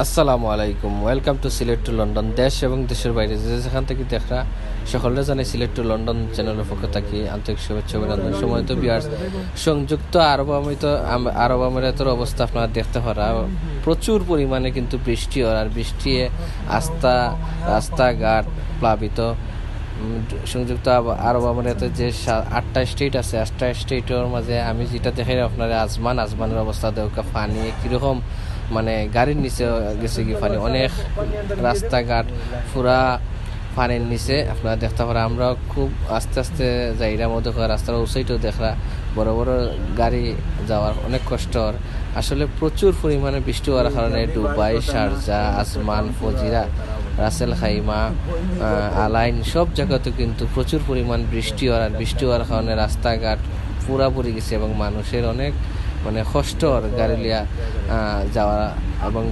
আসসালামু আলাইকুম, welcome to Sylhet to London. দেশ এবং দেশের বাইরে যেখান থেকে দেখরা সকলে জানে সিলেট টু লন্ডন চ্যানেলের পক্ষ থেকে আন্তরিক শুভেচ্ছা অভিনন্দন। সময়ত ভিউয়ার্স, সংযুক্ত আরব আমিরাতের অবস্থা আপনারা দেখতে পারা, প্রচুর পরিমাণে কিন্তু বৃষ্টি হয়, আর বৃষ্টি রাস্তাঘাট প্লাবিত। সংযুক্ত আরব আমিরাতের যে 8টা স্টেট আছে, 8টা স্টেটের মাঝে আমি যেটা দেখাই আপনারা আজমানের অবস্থা দেখা পানি কীরকম, মানে গাড়ির নিচে গেছে কি পানি, অনেক রাস্তাঘাট পুরা পানির নিচে আপনারা দেখতে পারা। আমরা খুব আস্তে আস্তে যাইরা মধ্যে রাস্তার ওসাইটেও দেখরা বড় বড় গাড়ি যাওয়ার অনেক কষ্ট। আসলে প্রচুর পরিমাণে বৃষ্টি হওয়ার কারণে Dubai, Sharjah, Ajman, Fujairah, Ras al Khaimah, Al Ain সব জায়গাতে কিন্তু প্রচুর পরিমাণ বৃষ্টি হওয়ার কারণে রাস্তাঘাট পুরাপুরি গেছে এবং মানুষের অনেক মানে কষ্ট গাড়ি লিয়া যাওয়া এবং